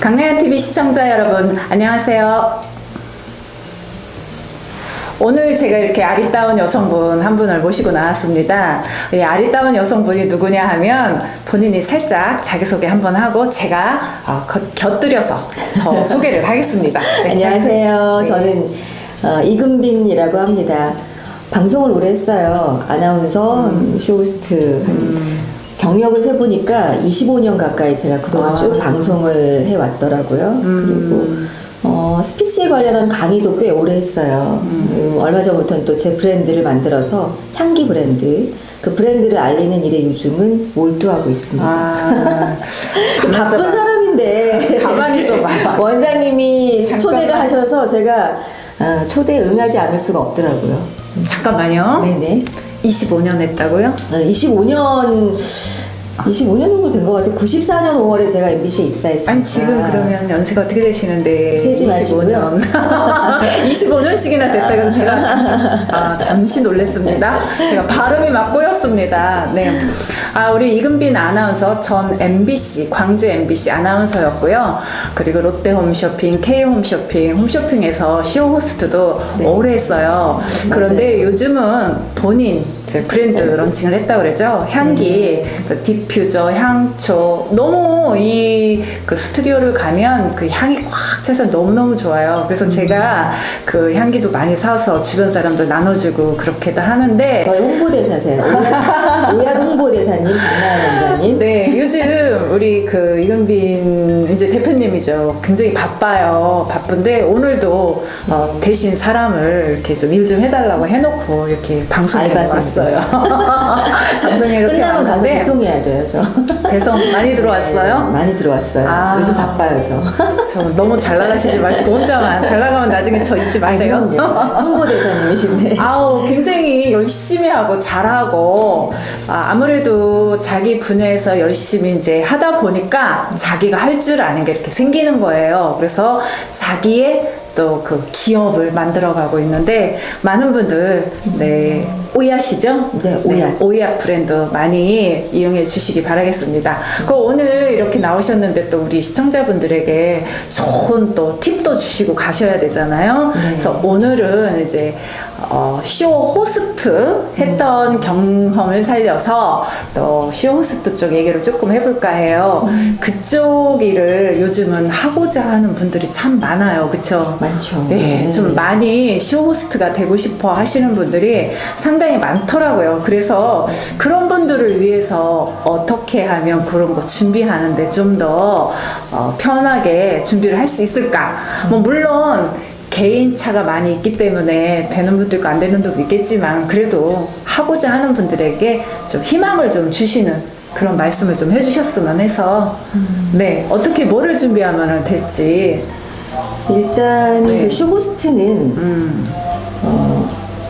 강나연TV 시청자 여러분, 안녕하세요. 오늘 제가 이렇게 아리따운 여성분 한 분을 모시고 나왔습니다. 이 아리따운 여성분이 누구냐 하면 본인이 살짝 자기소개 한번 하고 제가 곁들여서 더 소개를 하겠습니다. 네, 안녕하세요. 네. 저는 이금빈이라고 합니다. 방송을 오래 했어요. 아나운서, 쇼호스트. 경력을 세보니까 25년 가까이 제가 그동안 쭉 방송을 해왔더라고요. 그리고 스피치에 관련한 강의도 꽤 오래 했어요. 얼마 전부터는 또 제 브랜드를 만들어서 향기 브랜드, 그 브랜드를 알리는 일에 요즘은 몰두하고 있습니다. 바쁜 사람인데 가만히 있어봐. 원장님이 초대를 하셔서 제가 초대에 응하지 않을 수가 없더라고요. 잠깐만요. 네네. 25년 했다고요? 25년 정도 된 것 같아요. 94년 5월에 제가 MBC에 입사했어요. 아니 지금 그러면 연세가 어떻게 되시는데? 세지 마시고요. 25년씩이나 됐다 그래서 제가 잠시 놀랐습니다. 제가 발음이 막 꼬였습니다. 네. 우리 이금빈 아나운서 전 MBC 광주 MBC 아나운서였고요. 그리고 롯데 홈쇼핑, K 홈쇼핑, 홈쇼핑에서 시어 호스트도 오래 했어요. 그런데 요즘은 본인 브랜드 런칭을 했다고 그러죠. 향기, 그 디퓨저, 향초. 너무 그 스튜디오를 가면 그 향이 꽉 차서 너무너무 좋아요. 그래서 제가 그 향기도 많이 사서 주변 사람들 나눠주고 그렇게도 하는데. 저희 홍보대사세요. 오얏 홍보대사님, 강나연 원장님. 네, 요즘 우리 그 이금빈 이제 대표님이죠. 굉장히 바빠요. 바쁜데 오늘도 대신 사람을 이렇게 좀 일 좀 해달라고 해놓고 이렇게 방송에 왔어요. 방송에 이렇게 끝나면 가서 왔는데 배송해야 돼요, 저. 배송 많이 들어왔어요? 네, 많이 들어왔어요. 요즘 바빠요, 저. 너무 잘 나가시지 마시고 혼자만 잘 나가면 나중에 저 잊지 마세요. 홍보대사님이신데. 굉장히 열심히 하고 잘하고 아무래도 자기 분야에서 열심히 이제 하다 보니까 자기가 할 줄 아는 게 이렇게 생기는 거예요. 그래서 자기의 또 그 기업을 만들어가고 있는데 많은 분들 오얏이죠? 네, 오얏. 오얏 브랜드 많이 이용해 주시기 바라겠습니다. 오늘 이렇게 나오셨는데 또 우리 시청자분들에게 좋은 또 팁도 주시고 가셔야 되잖아요. 그래서 오늘은 이제 쇼 호스트 했던 경험을 살려서 또 쇼 호스트 쪽 얘기를 조금 해볼까 해요. 그쪽 일을 요즘은 하고자 하는 분들이 참 많아요. 그쵸? 많죠. 네, 좀 많이 쇼 호스트가 되고 싶어 하시는 분들이 상당히 많더라고요. 그래서 그런 분들을 위해서 어떻게 하면 그런 거 준비하는데 좀 더 편하게 준비를 할 수 있을까? 물론 개인차가 많이 있기 때문에 되는 분도 있고 안 되는 분도 있겠지만 그래도 하고자 하는 분들에게 좀 희망을 좀 주시는 그런 말씀을 좀 해주셨으면 해서 어떻게 뭐를 준비하면 될지. 일단 그 쇼호스트는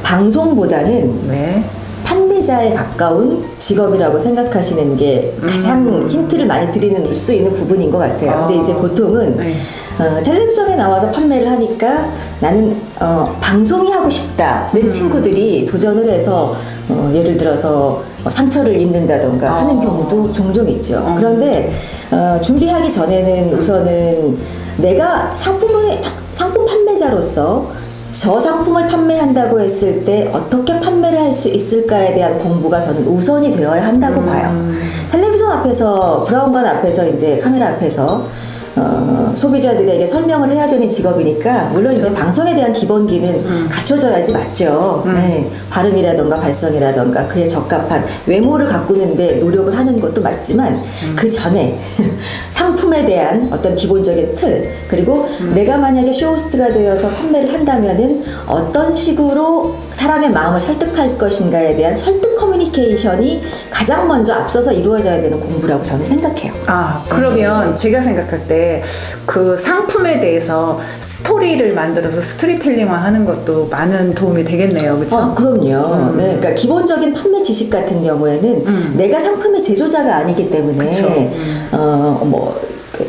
방송보다는 판매자에 가까운 직업이라고 생각하시는 게 가장 힌트를 많이 드리는 수 있는 부분인 것 같아요. 근데 이제 보통은 텔레비전에 나와서 판매를 하니까 나는 방송이 하고 싶다. 내 친구들이 도전을 해서 예를 들어서 상처를 입는다던가 하는 경우도 종종 있죠. 그런데 준비하기 전에는 우선은 내가 상품 판매자로서 저 상품을 판매한다고 했을 때 어떻게 판매를 할 수 있을까에 대한 공부가 저는 우선이 되어야 한다고 봐요. 텔레비전 앞에서, 브라운관 앞에서, 이제 카메라 앞에서 소비자들에게 설명을 해야 되는 직업이니까 물론 이제 방송에 대한 기본기는 갖춰져야지 맞죠. 네, 발음이라던가 발성이라던가 그에 적합한 외모를 가꾸는데 노력을 하는 것도 맞지만 그 전에 상품에 대한 어떤 기본적인 틀, 그리고 내가 만약에 쇼호스트가 되어서 판매를 한다면은 어떤 식으로 사람의 마음을 설득할 것인가에 대한 설득 커뮤니케이션이 가장 먼저 앞서서 이루어져야 되는 공부라고 저는 생각해요. 그러면 제가 생각할 때 그 상품에 대해서 스토리를 만들어서 스토리텔링화 하는 것도 많은 도움이 되겠네요. 그렇죠? 그럼요. 네, 그러니까 기본적인 판매 지식 같은 경우에는 내가 상품의 제조자가 아니기 때문에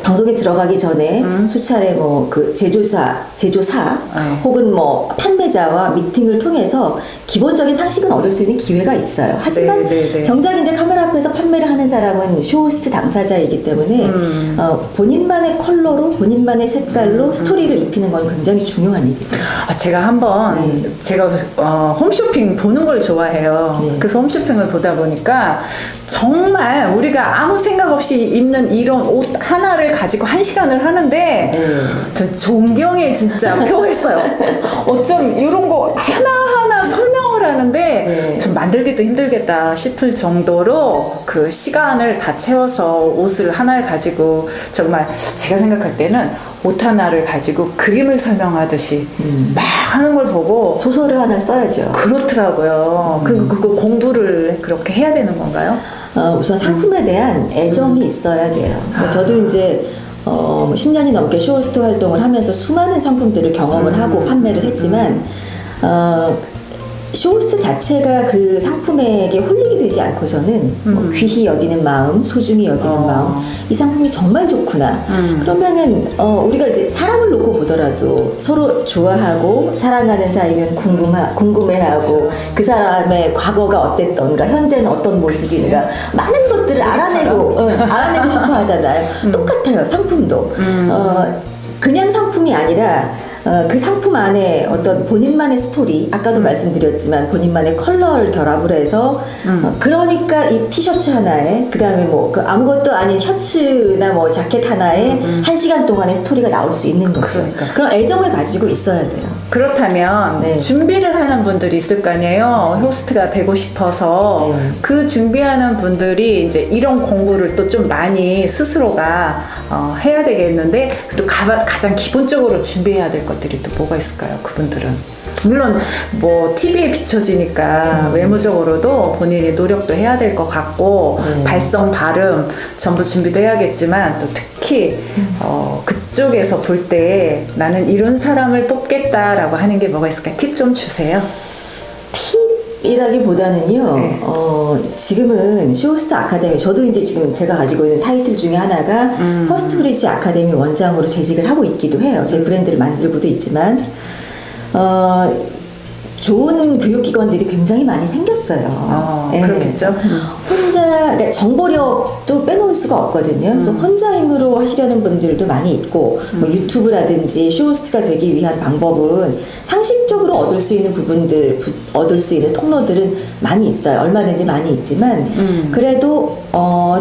방송에 들어가기 전에 수차례 뭐 그 제조사 혹은 뭐 판매자와 미팅을 통해서 기본적인 상식은 얻을 수 있는 기회가 있어요. 하지만 정작 이제 카메라 앞에서 판매를 하는 사람은 쇼호스트 당사자이기 때문에 본인만의 컬러로 본인만의 색깔로 스토리를 입히는 건 굉장히 중요한 일이죠. 제가 한번 제가 홈쇼핑 보는 걸 좋아해요. 그래서 홈쇼핑을 보다 보니까 정말 우리가 아무 생각 없이 입는 이런 옷 하나를 가지고 1시간을 하는데 전 존경에 진짜 표했어요. 어쩜 이런 거 하나하나 설명을 하는데 좀 만들기도 힘들겠다 싶을 정도로 그 시간을 다 채워서 옷을 하나를 가지고 정말 제가 생각할 때는 옷 하나를 가지고 그림을 설명하듯이 막 하는 걸 보고 소설을 하나 써야죠. 그렇더라고요. 그거 공부를 그렇게 해야 되는 건가요? 우선 상품에 대한 애정이 있어야 돼요. 저도 이제 10년이 넘게 쇼호스트 활동을 하면서 수많은 상품들을 경험을 하고 판매를 했지만 쇼호스트 자체가 그 상품에게 홀리게 되지 않고서는 뭐 귀히 여기는 마음, 소중히 여기는 마음, 이 상품이 정말 좋구나. 그러면은 우리가 이제 사람을 놓고 보더라도 서로 좋아하고 사랑하는 사이면 궁금해하고 그 사람의 과거가 어땠던가, 현재는 어떤 모습인가, 많은 것들을 알아내고 싶어 하잖아요. 똑같아요, 상품도. 그냥 상품이 아니라 그 상품 안에 어떤 본인만의 스토리, 아까도 말씀드렸지만 본인만의 컬러를 결합을 해서 그러니까 이 티셔츠 하나에 그 다음에 뭐 그 아무것도 아닌 셔츠나 뭐 자켓 하나에 1시간 동안의 스토리가 나올 수 있는 거죠. 그러니까. 그런 애정을 가지고 있어야 돼요. 그렇다면 준비를 하는 분들이 있을 거 아니에요. 호스트가 되고 싶어서 그 준비하는 분들이 이제 이런 공부를 또 좀 많이 스스로가 해야 되겠는데 또 가장 기본적으로 준비해야 될 것들이 또 뭐가 있을까요? 그분들은 물론 뭐 TV에 비춰지니까 외모적으로도 본인이 노력도 해야 될 것 같고 발성, 발음 전부 준비도 해야겠지만 또 특히 그쪽에서 볼 때 나는 이런 사람을 뽑겠다라고 하는 게 뭐가 있을까요? 팁 좀 주세요. 팁이라기보다는요, 지금은 쇼호스트 아카데미, 저도 이제 지금 제가 가지고 있는 타이틀 중에 하나가 퍼스트 브리지 아카데미 원장으로 재직을 하고 있기도 해요. 제 브랜드를 만들고도 있지만, 좋은 교육기관들이 굉장히 많이 생겼어요. 그렇겠죠. 그러니까 정보력도 빼놓을 수가 없거든요. 그래서 혼자 힘으로 하시려는 분들도 많이 있고, 뭐 유튜브라든지 쇼호스트가 되기 위한 방법은 상식적으로 얻을 수 있는 부분들, 얻을 수 있는 통로들은 많이 있어요. 얼마든지 많이 있지만, 그래도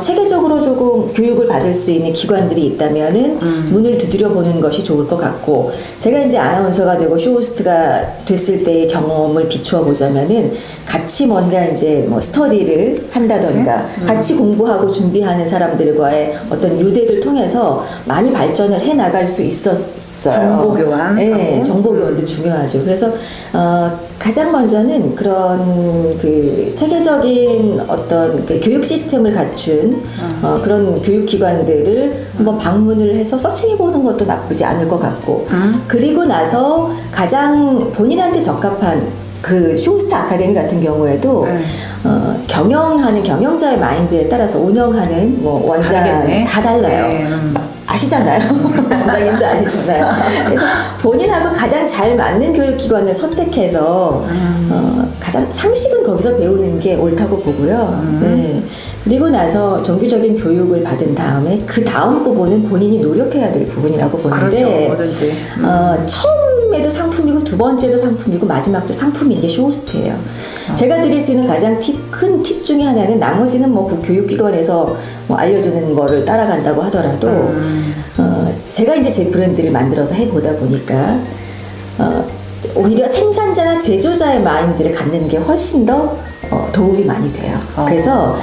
체계적으로 조금 교육을 받을 수 있는 기관들이 있다면은 문을 두드려 보는 것이 좋을 것 같고, 제가 이제 아나운서가 되고 쇼호스트가 됐을 때의 경험을 비추어 보자면은 같이 뭔가 이제 뭐 스터디를 한다던가 같이 공부하고 준비하는 사람들과의 어떤 유대를 통해서 많이 발전을 해 나갈 수 있었어요. 정보 교환. 네, 정보 교환도 중요하죠. 그래서 가장 먼저는 그런 그 체계적인 어떤 그 교육 시스템을 갖춘 그런 교육기관들을 한번 방문을 해서 서칭해 보는 것도 나쁘지 않을 것 같고, 그리고 나서 가장 본인한테 적합한 그 쇼호스트 아카데미 같은 경우에도 경영하는 경영자의 마인드에 따라서 운영하는 뭐 원장 다 달라요. 아시잖아요. 원장님도 아시잖아요. 그래서 본인하고 가장 잘 맞는 교육기관을 선택해서 가장 상식은 거기서 배우는 게 옳다고 보고요. 네. 그리고 나서 정규적인 교육을 받은 다음에 그 다음 부분은 본인이 노력해야 될 부분이라고 보는데, 그렇죠. 뭐든지. 처음에도 상품이고 두 번째도 상품이고 마지막도 상품인 게 쇼호스트예요. 제가 드릴 수 있는 가장 큰 팁 중에 하나는, 나머지는 뭐 그 교육기관에서 뭐 알려주는 거를 따라간다고 하더라도 제가 이제 제 브랜드를 만들어서 해보다 보니까 오히려 생산자나 제조자의 마인드를 갖는 게 훨씬 더 도움이 많이 돼요. 그래서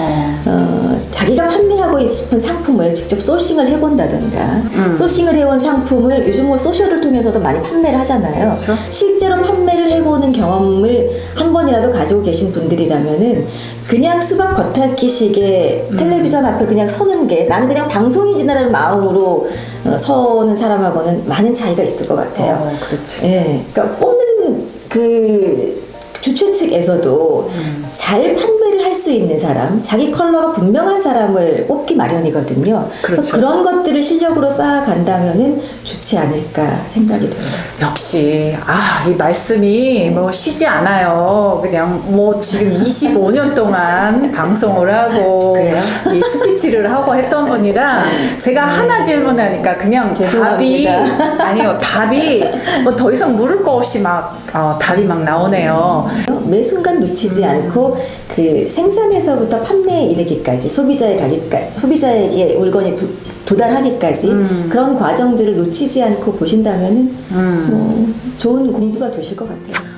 자기가 판매하고 싶은 상품을 직접 소싱을 해본다던가, 소싱을 해온 상품을 요즘 뭐 소셜을 통해서도 많이 판매를 하잖아요. 그렇죠. 실제로 판매를 해보는 경험을 한 번이라도 가지고 계신 분들이라면은 그냥 수박 겉핥기식의 텔레비전 앞에 그냥 서는 게, 나는 그냥 방송인이라는 마음으로 서는 사람하고는 많은 차이가 있을 것 같아요. 그렇지. 예, 그러니까 뽑는 그 주최 측에서도 잘 판매를 할 할 수 있는 사람, 자기 컬러가 분명한 사람을 뽑기 마련이거든요. 그렇죠. 그런 것들을 실력으로 쌓아간다면은 좋지 않을까 생각이 들어요. 역시 이 말씀이 뭐 쉬지 않아요. 그냥 뭐 지금 25년 동안 방송을 하고 그래요? 이 스피치를 하고 했던 분이라 제가 하나 질문하니까 그냥 죄송합니다. 아니요, 답이 뭐 더 이상 물을 거 없이 막 답이 막 나오네요. 매 순간 놓치지 않고 그 생산에서부터 판매에 이르기까지 소비자에게 물건이 도달하기까지 그런 과정들을 놓치지 않고 보신다면은 좋은 공부가 되실 것 같아요.